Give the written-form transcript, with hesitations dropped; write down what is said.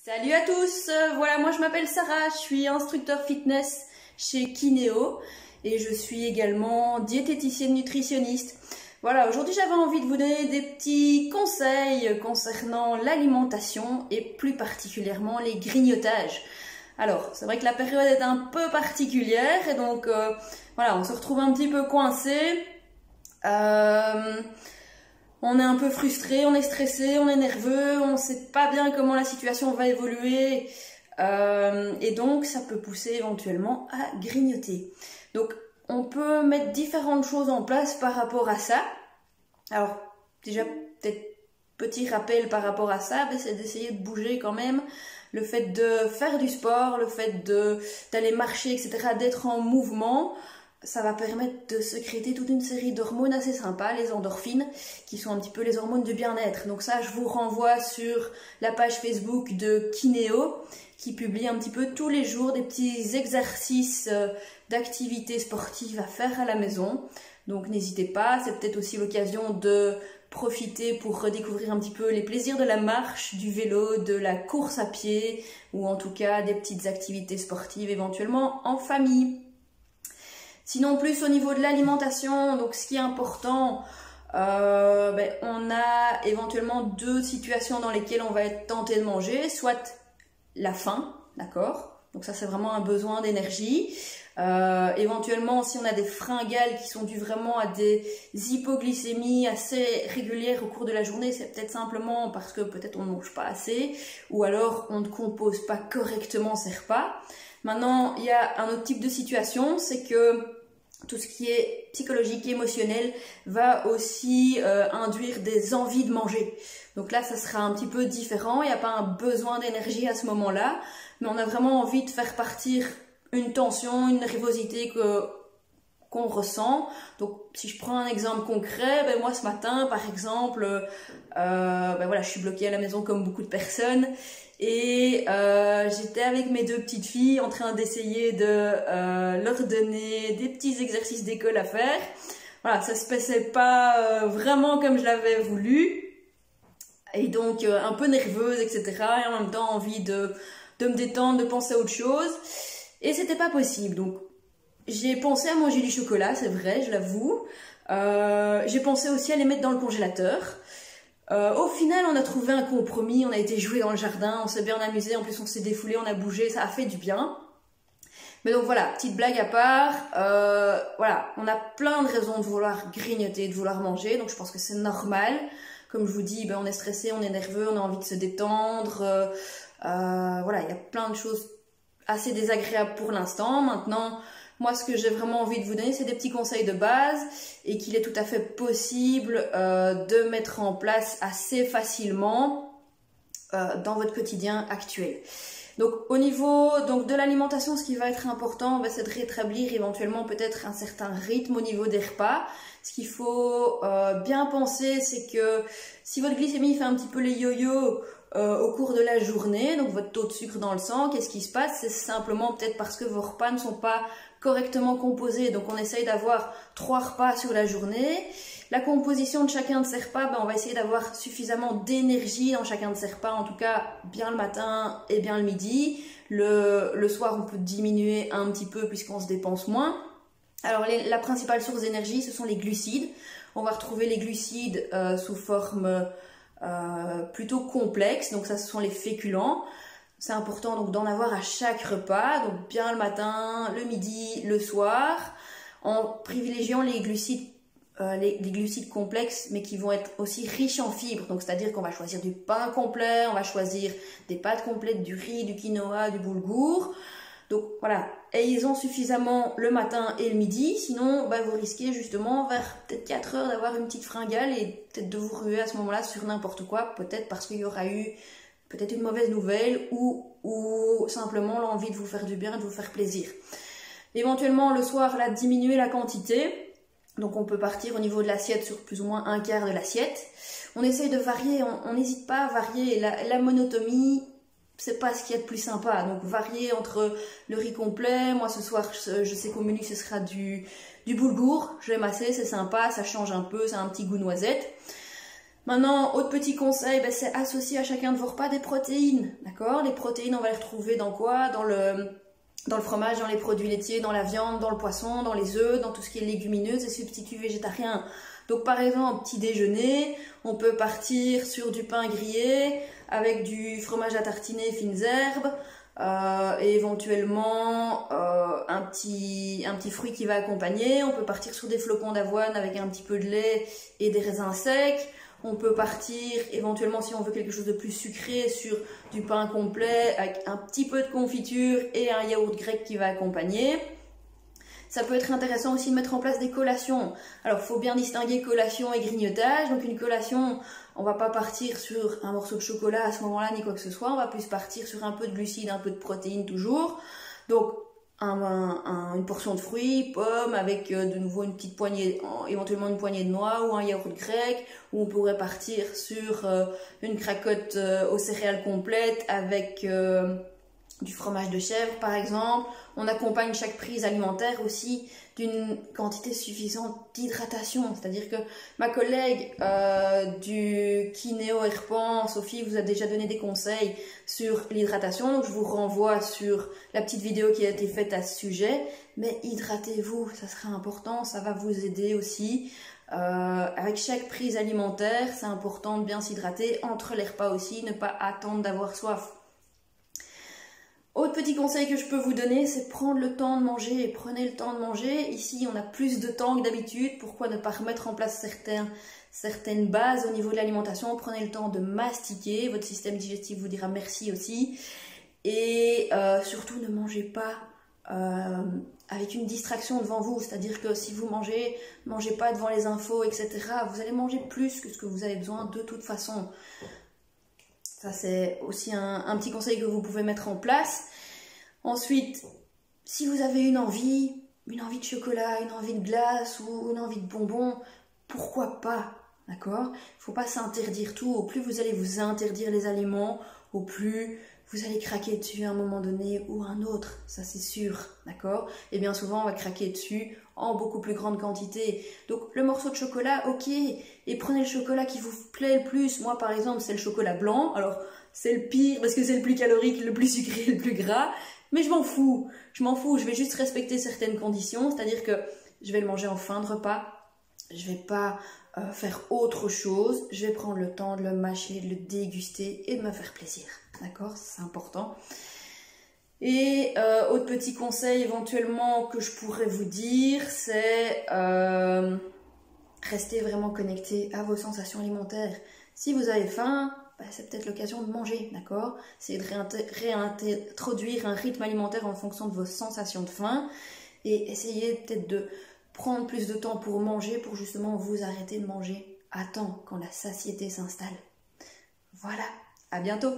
Salut à tous, voilà, moi je m'appelle Sarah, je suis instructeur fitness chez Kineo et je suis également diététicienne nutritionniste. Voilà, aujourd'hui j'avais envie de vous donner des petits conseils concernant l'alimentation et plus particulièrement les grignotages. Alors, c'est vrai que la période est un peu particulière et donc voilà, on se retrouve un petit peu coincé. On est un peu frustré, on est stressé, on est nerveux, on ne sait pas bien comment la situation va évoluer et donc ça peut pousser éventuellement à grignoter. Donc on peut mettre différentes choses en place par rapport à ça. Alors déjà peut-être petit rappel par rapport à ça, c'est d'essayer de bouger quand même. Le fait de faire du sport, le fait d'aller marcher, etc., d'être en mouvement, ça va permettre de sécréter toute une série d'hormones assez sympas, les endorphines, qui sont un petit peu les hormones du bien-être. Donc ça, je vous renvoie sur la page Facebook de Kineo, qui publie un petit peu tous les jours des petits exercices d'activités sportives à faire à la maison. Donc n'hésitez pas, c'est peut-être aussi l'occasion de profiter pour redécouvrir un petit peu les plaisirs de la marche, du vélo, de la course à pied, ou en tout cas des petites activités sportives éventuellement en famille. Sinon, plus au niveau de l'alimentation, donc ce qui est important, on a éventuellement deux situations dans lesquelles on va être tenté de manger, soit la faim, d'accord? Donc ça c'est vraiment un besoin d'énergie. Éventuellement, si on a des fringales qui sont dues vraiment à des hypoglycémies assez régulières au cours de la journée, c'est peut-être simplement parce que peut-être on ne mange pas assez, ou alors on ne compose pas correctement ses repas. Maintenant, il y a un autre type de situation, c'est que tout ce qui est psychologique et émotionnel va aussi induire des envies de manger. Donc là, ça sera un petit peu différent, il n'y a pas un besoin d'énergie à ce moment-là, mais on a vraiment envie de faire partir une tension, une nervosité qu'on ressent. Donc si je prends un exemple concret, moi ce matin par exemple, voilà, je suis bloquée à la maison comme beaucoup de personnes. Et j'étais avec mes deux petites filles en train d'essayer de leur donner des petits exercices d'école à faire. Voilà, ça se passait pas vraiment comme je l'avais voulu. Et donc un peu nerveuse, etc. Et en même temps envie de me détendre, de penser à autre chose. Et c'était pas possible. Donc j'ai pensé à manger du chocolat, c'est vrai, je l'avoue. J'ai pensé aussi à les mettre dans le congélateur. Au final, on a trouvé un compromis, on a été jouer dans le jardin, on s'est bien amusé, en plus on s'est défoulé, on a bougé, ça a fait du bien. Mais donc voilà, petite blague à part, voilà, on a plein de raisons de vouloir grignoter, de vouloir manger, donc je pense que c'est normal. Comme je vous dis, on est stressé, on est nerveux, on a envie de se détendre, voilà, il y a plein de choses assez désagréables pour l'instant. Maintenant, moi, ce que j'ai vraiment envie de vous donner, c'est des petits conseils de base et qu'il est tout à fait possible de mettre en place assez facilement dans votre quotidien actuel. Donc, au niveau de l'alimentation, ce qui va être important, c'est de rétablir éventuellement peut-être un certain rythme au niveau des repas. Ce qu'il faut bien penser, c'est que si votre glycémie fait un petit peu les yo-yo au cours de la journée, donc votre taux de sucre dans le sang, qu'est-ce qui se passe? C'est simplement peut-être parce que vos repas ne sont pas correctement composés. Donc on essaye d'avoir 3 repas sur la journée. La composition de chacun de ces repas, on va essayer d'avoir suffisamment d'énergie dans chacun de ces repas, en tout cas bien le matin et bien le midi. Le soir, on peut diminuer un petit peu puisqu'on se dépense moins. Alors la principale source d'énergie, ce sont les glucides. On va retrouver les glucides sous forme plutôt complexe, donc ça ce sont les féculents. C'est important donc d'en avoir à chaque repas, donc bien le matin, le midi, le soir, en privilégiant les glucides complexes, mais qui vont être aussi riches en fibres. Donc c'est-à-dire qu'on va choisir du pain complet, on va choisir des pâtes complètes, du riz, du quinoa, du boulgour. Donc voilà, ayez-en suffisamment le matin et le midi, sinon vous risquez justement vers peut-être 4 heures d'avoir une petite fringale et peut-être de vous ruer à ce moment-là sur n'importe quoi, peut-être parce qu'il y aura eu peut-être une mauvaise nouvelle ou simplement l'envie de vous faire du bien, de vous faire plaisir. Éventuellement le soir, là, diminuer la quantité, donc on peut partir au niveau de l'assiette sur plus ou moins un quart de l'assiette. On essaye de varier, on n'hésite pas à varier, la monotomie, c'est pas ce qu'il y a de plus sympa, donc varier entre le riz complet. Moi ce soir je sais qu'au menu ce sera du boulgour, j'aime assez, c'est sympa, ça change un peu, ça a un petit goût noisette. Maintenant, autre petit conseil, c'est associer à chacun de vos repas des protéines, d'accord? Les protéines, on va les retrouver dans quoi? Dans le fromage, dans les produits laitiers, dans la viande, dans le poisson, dans les œufs, dans tout ce qui est légumineuses et substituts végétariens. Donc par exemple, petit déjeuner, on peut partir sur du pain grillé avec du fromage à tartiner fines herbes, et éventuellement un petit fruit qui va accompagner. On peut partir sur des flocons d'avoine avec un petit peu de lait et des raisins secs. On peut partir éventuellement, si on veut quelque chose de plus sucré, sur du pain complet avec un petit peu de confiture et un yaourt grec qui va accompagner. Ça peut être intéressant aussi de mettre en place des collations. Alors, il faut bien distinguer collation et grignotage. Donc, une collation, on va pas partir sur un morceau de chocolat à ce moment-là, ni quoi que ce soit. On va plus partir sur un peu de glucides, un peu de protéines toujours. Donc, une portion de fruits, pommes, avec de nouveau une petite poignée, éventuellement une poignée de noix ou un yaourt grec. Ou on pourrait partir sur une cracotte aux céréales complètes avec du fromage de chèvre par exemple. On accompagne chaque prise alimentaire aussi d'une quantité suffisante d'hydratation. C'est-à-dire que ma collègue du Kinéo Herpan, Sophie, vous a déjà donné des conseils sur l'hydratation. Donc je vous renvoie sur la petite vidéo qui a été faite à ce sujet. Mais hydratez-vous, ça sera important, ça va vous aider aussi. Avec chaque prise alimentaire, c'est important de bien s'hydrater. Entre les repas aussi, ne pas attendre d'avoir soif. Autre petit conseil que je peux vous donner, c'est prendre le temps de manger. Prenez le temps de manger. Ici, on a plus de temps que d'habitude. Pourquoi ne pas remettre en place certaines bases au niveau de l'alimentation? Prenez le temps de mastiquer. Votre système digestif vous dira merci aussi. Et surtout, ne mangez pas avec une distraction devant vous. C'est-à-dire que si vous mangez pas devant les infos, etc., vous allez manger plus que ce que vous avez besoin de toute façon. Ça, c'est aussi un petit conseil que vous pouvez mettre en place. Ensuite, si vous avez une envie de chocolat, une envie de glace ou une envie de bonbons, pourquoi pas, d'accord? Il ne faut pas s'interdire tout. Au plus vous allez vous interdire les aliments, au plus vous allez craquer dessus à un moment donné ou un autre, ça c'est sûr, d'accord? Et bien souvent, on va craquer dessus en beaucoup plus grande quantité. Donc le morceau de chocolat, ok, et prenez le chocolat qui vous plaît le plus. Moi par exemple, c'est le chocolat blanc. Alors c'est le pire parce que c'est le plus calorique, le plus sucré, le plus gras. Mais je m'en fous, je vais juste respecter certaines conditions. C'est-à-dire que je vais le manger en fin de repas. Je vais pas faire autre chose. Je vais prendre le temps de le mâcher, de le déguster et de me faire plaisir. D'accord? C'est important. Et autre petit conseil éventuellement que je pourrais vous dire, c'est rester vraiment connecté à vos sensations alimentaires. Si vous avez faim, c'est peut-être l'occasion de manger, d'accord? C'est de réintroduire un rythme alimentaire en fonction de vos sensations de faim et essayez peut-être de prendre plus de temps pour manger, pour justement vous arrêter de manger à temps quand la satiété s'installe. Voilà, à bientôt!